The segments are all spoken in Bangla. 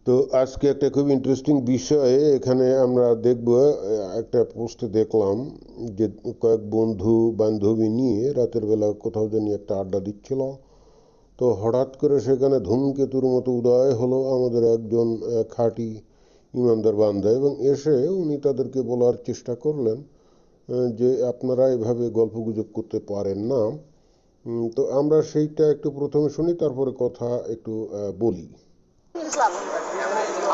তো আজকে একটা খুব ইন্টারেস্টিং বিষয় এখানে আমরা দেখব। একটা পোস্টে দেখলাম যে কয়েক বন্ধু বান্ধবী নিয়ে রাতের বেলা কোথাও জানি একটা আড্ডা দিচ্ছিল। তো হঠাৎ করে সেখানে ধূমকেতুর মতো উদয় হলো আমাদের একজন খাঁটি ইমানদার বান্দা, এবং এসে উনি তাদেরকে বলার চেষ্টা করলেন যে আপনারা এভাবে গল্পগুজব করতে পারেন না। তো আমরা সেইটা একটু প্রথমে শুনি, তারপরে কথা একটু বলি। ইসলাম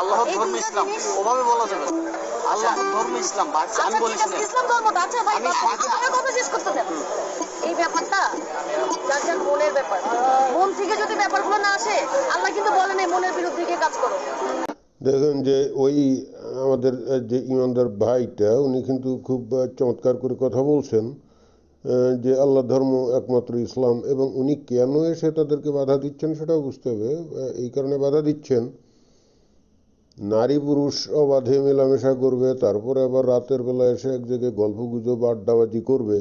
আল্লাহর ধর্ম ইসলাম ওভাবে বলা যাবে না। আল্লাহর ধর্ম ইসলাম আমি বলি ইসলাম ধর্মটা। আচ্ছা ভাই, আমি কথা শেষ করতে দেন। এই ব্যাপারটা যার যার মনের ব্যাপার। মন থেকে যদি ব্যাপারগুলো না আসে, আল্লাহ কিন্তু বলে নাই মনের বিরুদ্ধে গিয়ে কাজ করো। দেখেন যে ওই আমাদের যে ইমানদার ভাইটা উনি কিন্তু খুব চমৎকার করে কথা বলছেন যে আল্লাহ ধর্ম একমাত্র ইসলাম, এবং উনি কেন এসে তাদেরকে বাধা দিচ্ছেন সেটাও বুঝতে হবে। এই কারণে বাধা দিচ্ছেন, নারী পুরুষ অবাধে মেলামেশা করবে, তারপরে আবার রাতের বেলা এসে এক জায়গায় গল্পগুজব আড্ডাবাজি করবে,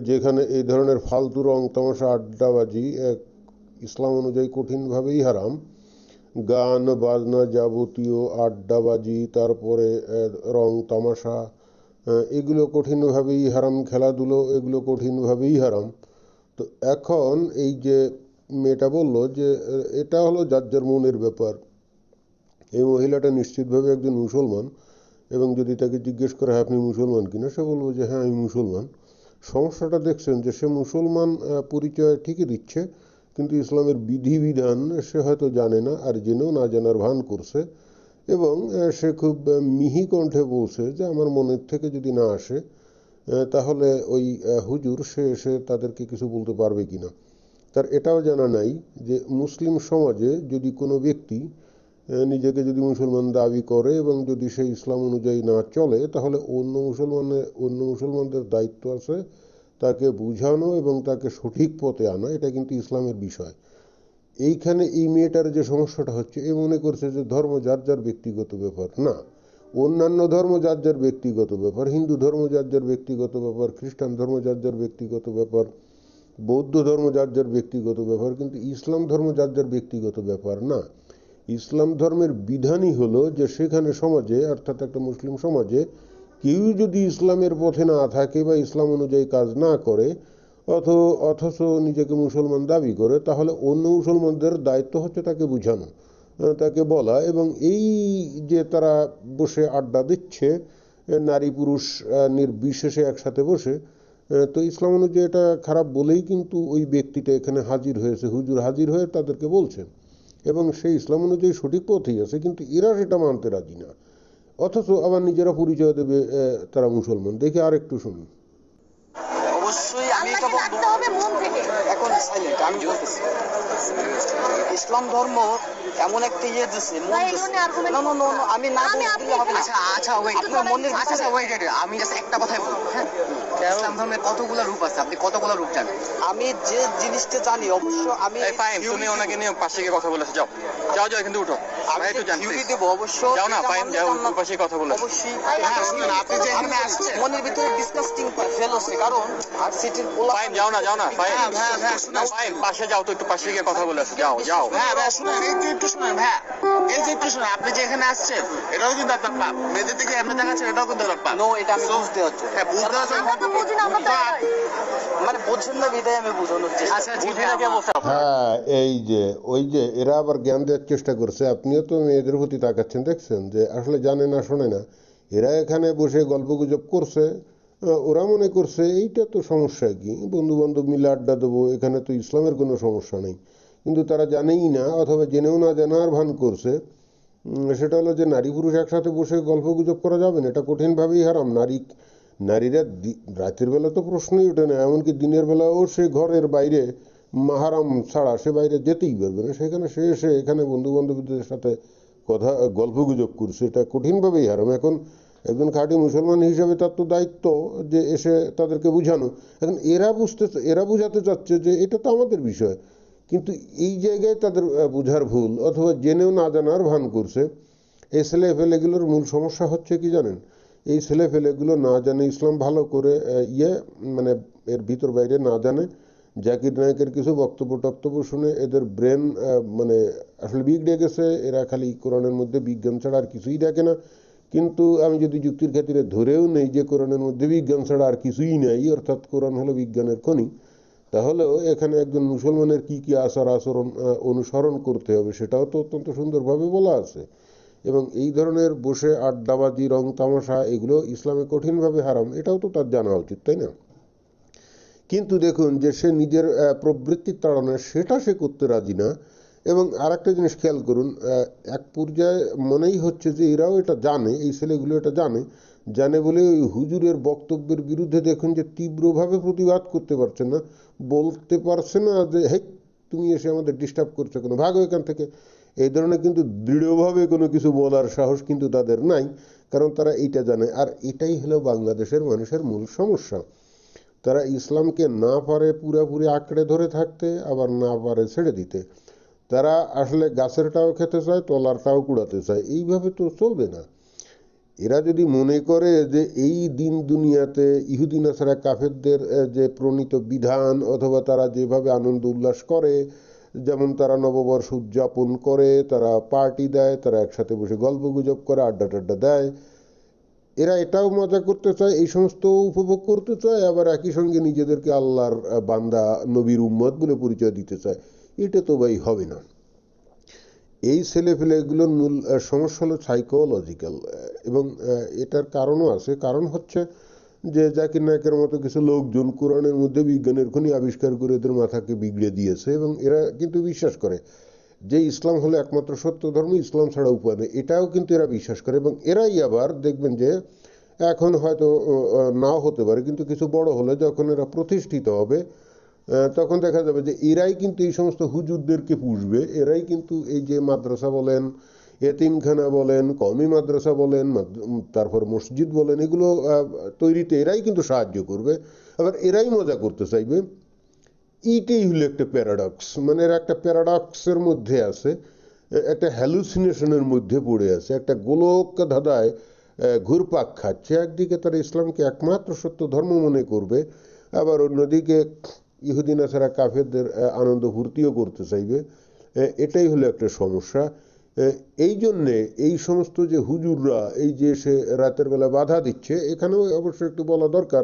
যেখানে এই ধরনের ফালতু রং তামাশা আড্ডাবাজি ইসলাম অনুযায়ী কঠিনভাবেই হারাম। গান বাজনা যাবতীয় আড্ডাবাজি, তারপরে রং তামাশা, এগুলো কঠিনভাবেই হারাম। খেলাধুলো এগুলো কঠিনভাবেই হারাম। তো এখন এই যে মেয়েটা বলল যে এটা হলো যার যার মনের ব্যাপার। এই মহিলাটা নিশ্চিতভাবে একজন মুসলমান, এবং যদি তাকে জিজ্ঞেস করা হয় আপনি মুসলমান কিনা, সে বলবো যে হ্যাঁ আমি মুসলমান। সমস্যাটা দেখছেন যে সে মুসলমান পরিচয় ঠিকই দিচ্ছে, কিন্তু ইসলামের বিধিবিধান সে হয়তো জানে না, আর জেনেও না জানার ভান করছে। এবং সে খুব মিহি কণ্ঠে বলছে যে আমার মনের থেকে যদি না আসে তাহলে ওই হুজুর সে এসে তাদেরকে কিছু বলতে পারবে কিনা। তার এটাও জানা নাই যে মুসলিম সমাজে যদি কোনো ব্যক্তি নিজেকে যদি মুসলমান দাবি করে এবং যদি সে ইসলাম অনুযায়ী না চলে, তাহলে অন্য মুসলমানদের দায়িত্ব আছে তাকে বুঝানো এবং তাকে সঠিক পথে আনা। এটা কিন্তু ইসলামের বিষয়। এইখানে এই মেয়েটার যে সমস্যাটা হচ্ছে, এ মনে করছে যে ধর্ম যার যার ব্যক্তিগত ব্যাপার। না, অন্যান্য ধর্ম যার যার ব্যক্তিগত ব্যাপার, হিন্দু ধর্ম যার যার ব্যক্তিগত ব্যাপার, খ্রিস্টান ধর্ম যার যার ব্যক্তিগত ব্যাপার, বৌদ্ধ ধর্ম যার যার ব্যক্তিগত ব্যাপার, কিন্তু ইসলাম ধর্ম যার যার ব্যক্তিগত ব্যাপার না। ইসলাম ধর্মের বিধানই হলো যে সেখানে সমাজে, অর্থাৎ একটা মুসলিম সমাজে, কেউ যদি ইসলামের পথে না থাকে বা ইসলাম অনুযায়ী কাজ না করে অথচ নিজেকে মুসলমান দাবি করে, তাহলে অন্য মুসলমানদের দায়িত্ব হচ্ছে তাকে বুঝানো, তাকে বলা। এবং এই যে তারা বসে আড্ডা দিচ্ছে নারী পুরুষ নির্বিশেষে একসাথে বসে, তো ইসলাম অনুযায়ী এটা খারাপ বলেই কিন্তু ওই ব্যক্তিটা এখানে হাজির হয়েছে, হুজুর হাজির হয়ে তাদেরকে বলছেন, এবং সেই ইসলাম অনুযায়ী সঠিক পথেই আছে, কিন্তু এরা সেটা মানতে রাজি না। অথচ আবার নিজেরা পরিচয় দেবে তারা মুসলমান। দেখে আর একটু শুনুন। অবশ্যই আমি এটা বলতে হবে মন থেকে। এখন সাইলেন্ট আমি বলতেছি, ইসলাম ধর্ম এমন একটা ইয়ে দিছে মন দিছে। না না না আমি না বলতে হবে না। আচ্ছা ওয়েট, আপনার মনের আচ্ছা ওয়েট আমি জাস্ট একটা কথাই বলবো। হ্যাঁ, ইসলাম ধর্মের কতগুলো রূপ আছে, আপনি কতগুলো রূপ জানেন? আমি যে জিনিসটা জানি অবশ্য আমি ফাইন। তুমি ওনাকে নিয়ে পাশে গিয়ে কথা বলেছো, যাও যাও যাও এখান থেকে উঠো। আমি একটু জানতে দেব অবশ্য। যাও না ফাইন, যাও পাশে কথা বলো অবশ্যই। হ্যাঁ শুনুন, আপনি যে এখানে আসছেন মনের ভিতরে ডিসকাস্টিং ফেল হচ্ছে, কারণ ভার্সিটির পোলা। ফাইন যাও না ফাইন। হ্যাঁ হ্যাঁ শুনুন ফাইন, পাশে যাও তো, একটু পাশে গিয়ে কথা বলে আসো, যাও যাও। হ্যাঁ ভাই শুনুন, এই যে একটু শুনুন ভাই, এই যে একটু শুনুন, আপনি যে এখানে আসছেন এটাও কিন্তু আপনার পাপ। মেয়েদের দিকে এমনি দেখাচ্ছেন, এটাও কিন্তু আপনার পাপ। নো, এটা আমি বুঝতে হচ্ছে। হ্যাঁ বুঝতে হচ্ছে, আমরা তো বুঝি না, আমরা মানে বুঝছেন না বিদায় আমি বুঝানোর চেষ্টা। আচ্ছা বুঝি না কে বলছে? হ্যাঁ, এই যে ওই যে এরা আবার জ্ঞান দেওয়ার চেষ্টা করছে। আপনিও তো মেয়েদের প্রতি তাকাচ্ছেন, দেখছেন যে আসলে জানে না শোনে না। এরা এখানে বসে গল্পগুজব করছে, ওরা মনে করছে এইটা তো সমস্যা কি, বন্ধু বান্ধব মিলে আড্ডা দেবো, এখানে তো ইসলামের কোনো সমস্যা নেই। কিন্তু তারা জানেই না, অথবা জেনেও না জানার ভান করছে। সেটা হলো যে নারী পুরুষ একসাথে বসে গল্পগুজব করা যাবে না, এটা কঠিনভাবেই হারাম। নারীরা রাতের বেলা তো প্রশ্নই ওঠে না, এমনকি দিনের বেলাও সে ঘরের বাইরে মাহারাম ছাড়া সে বাইরে যেতেই পারবে না। সেখানে সে এসে এখানে বন্ধু বান্ধবীদের সাথে গল্পগুজব করছে, এটা কঠিনভাবেই হারাম। এখন একজন খাঁটি মুসলমান হিসাবে তার তো দায়িত্ব যে এসে তাদেরকে বুঝানো। এখন এরা বুঝাতে চাচ্ছে যে এটা তো আমাদের বিষয়, কিন্তু এই জায়গায় তাদের বুঝার ভুল, অথবা জেনেও না জানার ভান করছে। এই ছেলেফেলেগুলোর মূল সমস্যা হচ্ছে কি জানেন? এই ছেলেফেলেগুলো না জানে, ইসলাম ভালো করে মানে এর ভিতর বাইরে না জানে, জাকির নায়েকের কিছু বক্তব্য শুনে এদের ব্রেন মানে আসলে বিগড়ে গেছে। এরা খালি কোরআনের মধ্যে বিজ্ঞান ছাড়া আর কিছুই দেখে না। কিন্তু আমি যদি যুক্তির খাতিরে ধরেও নেই যে কোরআনের মধ্যে বিজ্ঞান ছাড়া আর কিছুই নাই, অর্থাৎ কোরআন হলো বিজ্ঞানের খনি, তাহলেও এখানে একজন মুসলমানের কি কি আচার আচরণ অনুসরণ করতে হবে সেটাও তো অত্যন্ত সুন্দরভাবে বলা আছে। এবং এই ধরনের বসে আড্ডাবাজি, রং তামাশা, এগুলো ইসলামে কঠিনভাবে হারাম, এটাও তো তার জানা উচিত, তাই না? কিন্তু দেখুন যে সে নিজের প্রবৃত্তির তাড়না সেটা সে করতে রাজি না। এবং আরেকটা জিনিস খেয়াল করুন, এক পর্যায়ে মনেই হচ্ছে যে এরাও এটা জানে, এই ছেলেগুলো এটা জানে বলে ওই হুজুরের বক্তব্যের বিরুদ্ধে দেখুন যে তীব্রভাবে প্রতিবাদ করতে পারছে না, বলতে পারছে না যে হে তুমি এসে আমাদের ডিস্টার্ব করছো কেন, ভাগো এখান থেকে। এই ধরনের কিন্তু দৃঢ়ভাবে কোনো কিছু বলার সাহস কিন্তু তাদের নাই, কারণ তারা এইটা জানে। আর এটাই হলো বাংলাদেশের মানুষের মূল সমস্যা। তারা ইসলামকে না পারে পুরোপুরি আঁকড়ে ধরে থাকতে, আবার না পারে ছেড়ে দিতে। তারা আসলে গাছেরটাও খেতে চায়, তলারটাও কুড়াতে চায়। এইভাবে তো চলবে না। এরা যদি মনে করে যে এই দিন দুনিয়াতে ইহুদি নাসারা কাফেরদের যে প্রণীত বিধান, অথবা তারা যেভাবে আনন্দ উল্লাস করে, যেমন তারা নববর্ষ উদযাপন করে, তারা পার্টি দেয়, তারা একসাথে বসে গল্প গুজব করে, আড্ডা টাড্ডা দেয়, এরা এটাও মজা করতে চায়, এই সমস্ত উপভোগ করতে চায়, আবার একই সঙ্গে নিজেদেরকে আল্লাহর বান্দা, নবীর উম্মত বলে পরিচয় দিতে চায়। এটা তো ভাই হবে না। এই ছেলেপেলেগুলোর মূল সমস্যা হলো সাইকোলজিক্যাল। এবং এটার কারণও আছে। কারণ হচ্ছে যে জাকির নায়কের মতো কিছু লোকজন কোরআনের মধ্যে বিজ্ঞানের খনি আবিষ্কার করে এদের মাথাকে বিগড়ে দিয়েছে, এবং এরা কিন্তু বিশ্বাস করে যে ইসলাম হলো একমাত্র সত্য ধর্ম, ইসলাম ছাড়া উপায় নেই, এটাও কিন্তু এরা বিশ্বাস করে। এবং এরাই আবার দেখবেন যে এখন হয়তো নাও হতে পারে, কিন্তু কিছু বড় হলে যখন এরা প্রতিষ্ঠিত হবে, তখন দেখা যাবে যে এরাই কিন্তু এই সমস্ত হুজুরদেরকে পুষবে। এরাই কিন্তু এই যে মাদ্রাসা বলেন, এতিমখানা বলেন, কওমি মাদ্রাসা বলেন, তারপর মসজিদ বলেন, এগুলো তৈরিতে এরাই কিন্তু সাহায্য করবে, আবার এরাই মজা করতে চাইবে। এইটাই হলো একটা প্যারাডক্স। মানে এরা একটা প্যারাডক্সের মধ্যে আছে, একটা হ্যালুসিনেশনের মধ্যে পড়ে আছে, একটা গোলক ধাঁধায় ঘুরপাক খাচ্ছে। একদিকে তারা ইসলামকে একমাত্র সত্য ধর্ম মনে করবে, আবার অন্যদিকে ইহুদি নাসারা কাফেরদের আনন্দ ফুর্তিও করতে চাইবে। এটাই হলো একটা সমস্যা। এই জন্যে এই সমস্ত যে হুজুররা এই যে সে রাতের বেলা বাধা দিচ্ছে, এখানেও অবশ্যই একটু বলা দরকার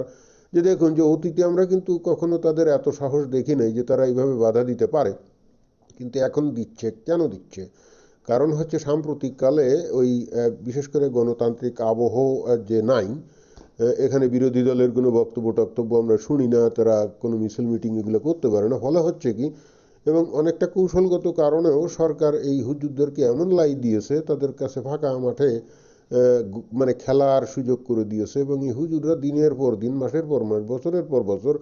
যে দেখুন যে অতীতে আমরা কিন্তু কখনো তাদের এত সাহস দেখি নাই যে তারা এইভাবে বাধা দিতে পারে, কিন্তু এখন দিচ্ছে। কেন দিচ্ছে? কারণ হচ্ছে সাম্প্রতিককালে ওই বিশেষ করে গণতান্ত্রিক আবহ যে নাই, এখানে বিরোধী দলের কোনো বক্তব্য আমরা শুনি না, তারা কোনো মিছিল মিটিং এগুলো করতে পারে না। ফলে হচ্ছে কি, এবং অনেকটা কৌশলগত কারণেও সরকার এই হুজুরদেরকে এমন লাই দিয়েছে, তাদের কাছে ফাঁকা মাঠে মানে খেলার সুযোগ করে দিয়েছে। এবং এই হুজুররা দিনের পর দিন, মাসের পর মাস, বছরের পর বছর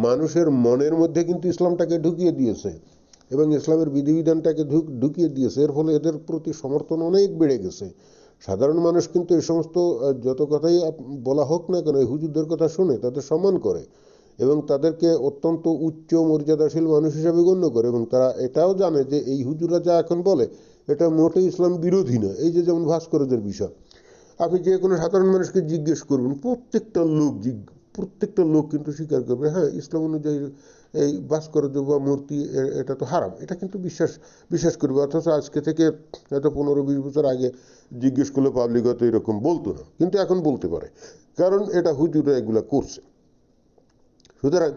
মানুষের মনের মধ্যে কিন্তু ইসলামটাকে ঢুকিয়ে দিয়েছে, এবং ইসলামের বিধিবিধানটাকে ঢুকিয়ে দিয়েছে। এর ফলে এদের প্রতি সমর্থন অনেক বেড়ে গেছে। সাধারণ মানুষ কিন্তু এই সমস্ত যত কথাই বলা হোক না কেন, এই হুজুরদের কথা শুনে তাদের সম্মান করে, এবং তাদেরকে অত্যন্ত উচ্চ মর্যাদাশীল মানুষ হিসাবে গণ্য করে। এবং তারা এটাও জানে যে এই হুজুররা যা এখন বলে এটা মোটেই ইসলাম বিরোধী না। এই যে যেমন ভাস্কর্যের বিষয়, আপনি যে কোনো সাধারণ মানুষকে জিজ্ঞেস করবেন, প্রত্যেকটা লোক কিন্তু স্বীকার করবে, হ্যাঁ ইসলাম অনুযায়ী এই ভাস্কর্য বা মূর্তি এটা তো হারাম, এটা কিন্তু বিশ্বাস করবে। অথচ আজকে থেকে হয়তো 15-20 বছর আগে জিজ্ঞেস করলে পাবলিক হয়তো এরকম বলতো না, কিন্তু এখন বলতে পারে, কারণ এটা হুজুররা এগুলা করছে। সুতরাং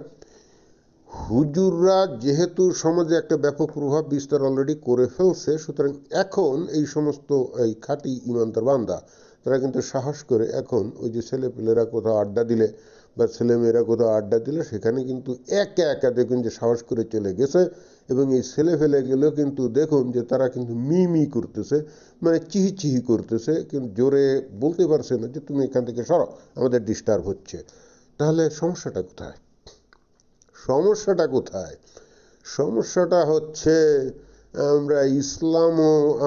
হুজুররা যেহেতু সমাজে একটা ব্যাপক প্রভাব বিস্তার অলরেডি করে ফেলছে, সুতরাং এখন এই সমস্ত এই খাঁটি ইমানদার বান্দা তারা কিন্তু সাহস করে এখন ওই যে ছেলেপেলেরা কোথাও আড্ডা দিলে বা ছেলেমেয়েরা কোথাও আড্ডা দিলে সেখানে কিন্তু একা একা দেখুন যে সাহস করে চলে গেছে। এবং এই ছেলেপেলেগুলো কিন্তু দেখুন যে তারা কিন্তু মি করতেছে, মানে চিহি করতেছে, কিন্তু জোরে বলতে পারছে না যে তুমি এখান থেকে সরো, আমাদের ডিস্টার্ব হচ্ছে। তাহলে সমস্যাটা কোথায়? সমস্যাটা হচ্ছে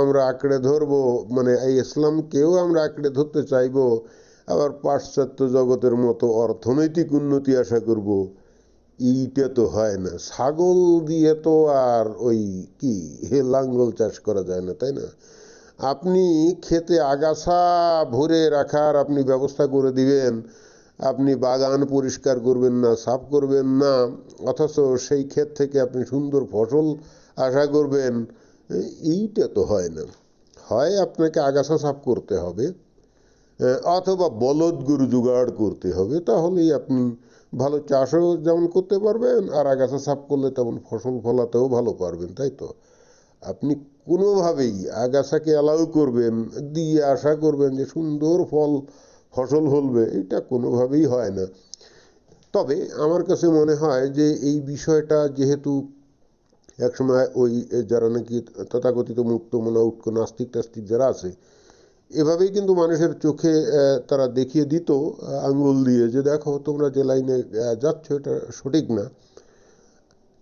আমরা আঁকড়ে ধরবো, মানে এই ইসলামকেও আমরা আঁকড়ে ধরতে চাইবো, আবার পাশ্চাত্য জগতের মতো অর্থনৈতিক উন্নতি আশা করব। এইটা তো হয় না। ছাগল দিয়ে তো আর ওই কি লাঙ্গল চাষ করা যায় না, তাই না? আপনি খেতে আগাছা ভরে রাখার আপনি ব্যবস্থা করে দিবেন, আপনি বাগান পরিষ্কার করবেন না, সাফ করবেন না, অথচ সেই ক্ষেত থেকে আপনি সুন্দর ফসল আশা করবেন, এইটা তো হয় না। হয় আপনাকে আগাছা সাফ করতে হবে, অথবা বলদ গরু জোগাড় করতে হবে, তাহলেই আপনি ভালো চাষও যেমন করতে পারবেন, আর আগাছা সাফ করলে তেমন ফসল ফলাতেও ভালো পারবেন, তাই তো? আপনি কোনোভাবেই আগাছাকে অ্যালাউ করবেন, দিয়ে আশা করবেন যে সুন্দর ফসল ফলবে, এটা কোনোভাবেই হয় না। তবে আমার কাছে মনে হয় যে এই বিষয়টা যেহেতু একসময় ওই যারা নাকি তথাকথিত মুক্তমনা উটকো নাস্তিক টাস্তিক যারা আছে, এভাবেই কিন্তু মানুষের চোখে তারা দেখিয়ে দিত আঙ্গুল দিয়ে যে দেখো তোমরা যে লাইনে যাচ্ছ এটা সঠিক না,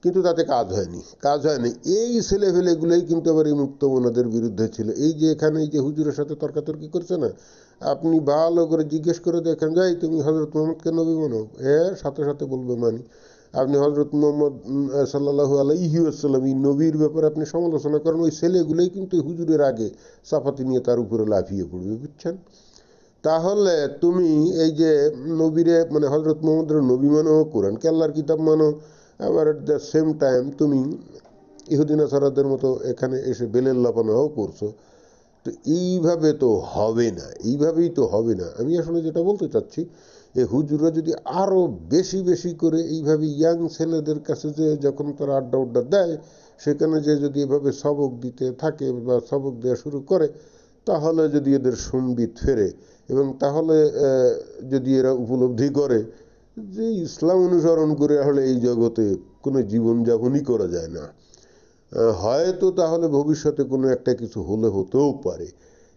কিন্তু তাতে কাজ হয়নি। এই ছেলেফেলেগুলোই কিন্তু আবার এই মুক্তমনাদের বিরুদ্ধে ছিল। এই যে এখানে এই যে হুজুরের সাথে তর্কাতর্কি করছে না, আপনি ভালো করে জিজ্ঞেস করে দেখেন, যাই তুমি হজরত মোহাম্মদকে নবী মানো, সাথে সাথে বলবে মানি। আপনি হজরত মোহাম্মদ সাল্লাল্লাহু আলাইহি ওয়াসাল্লাম এই নবীর ব্যাপারে আপনি সমালোচনা করেন, ওই ছেলেগুলোই কিন্তু হুজুরের আগে চাপাতি নিয়ে তার উপরে লাফিয়ে পড়বে, বুঝছেন? তাহলে তুমি এই যে নবীরে মানে হজরত মোহাম্মদের নবী মানো, কোরআনকে আল্লাহর কিতাব মানো, আবার এট দ্য সেম টাইম তুমি ইহুদিন আসারাদের মতো এখানে এসে বেলের লাপানাও করছো, তো এইভাবে তো হবে না, এইভাবেই তো হবে না। আমি আসলে যেটা বলতে চাচ্ছি, এই হুজুরা যদি আরও বেশি বেশি করে এইভাবে ইয়াং ছেলেদের কাছে যে যখন তারা আড্ডা উড্ডা দেয়, সেখানে যে যদি এভাবে সবক দিতে থাকে বা সবক দেওয়া শুরু করে, তাহলে যদি এদের সম্বিত ফেরে, এবং তাহলে যদি এরা উপলব্ধি করে যে ইসলাম অনুসরণ করে আসলে এই জগতে কোনো জীবনযাপনই করা যায় না, হয়তো তাহলে ভবিষ্যতে কোনো একটা কিছু হতেও পারে।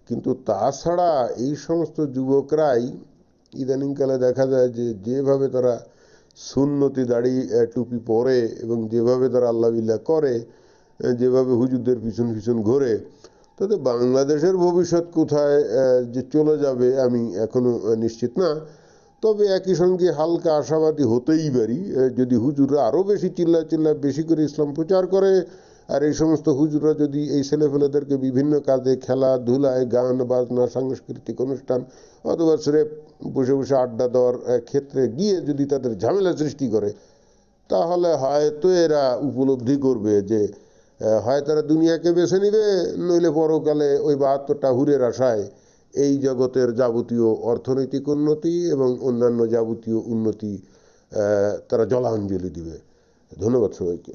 কিন্তু তাছাড়া এই সমস্ত যুবকরাই ইদানিংকালে দেখা যায় যে যেভাবে তারা সুন্নতি দাড়ি টুপি পরে এবং যেভাবে তারা আল্লাহ বিল্লাহ করে, যেভাবে হুজুরদের পিছন পিছন ঘোরে, তাতে বাংলাদেশের ভবিষ্যৎ কোথায় যে চলে যাবে আমি এখনো নিশ্চিত না। তবে একই সঙ্গে হালকা আশাবাদী হতেই পারি, যদি হুজুররা আরও বেশি চিল্লা বেশি করে ইসলাম প্রচার করে, আর এই সমস্ত হুজুররা যদি এই ছেলেফেলেদেরকে বিভিন্ন কাজে, খেলাধুলায়, গান বাজনা, সাংস্কৃতিক অনুষ্ঠান অথবা স্রেফ বসে বসে আড্ডা দেওয়ার ক্ষেত্রে গিয়ে যদি তাদের ঝামেলা সৃষ্টি করে, তাহলে হয়তো এরা উপলব্ধি করবে যে হয় তারা দুনিয়াকে বেছে নিবে, নইলে পরকালে ওই ৭২টা হুরের আশায় এই জগতের যাবতীয় অর্থনৈতিক উন্নতি এবং অন্যান্য যাবতীয় উন্নতি তারা জলাঞ্জলি দিবে। ধন্যবাদ সবাইকে।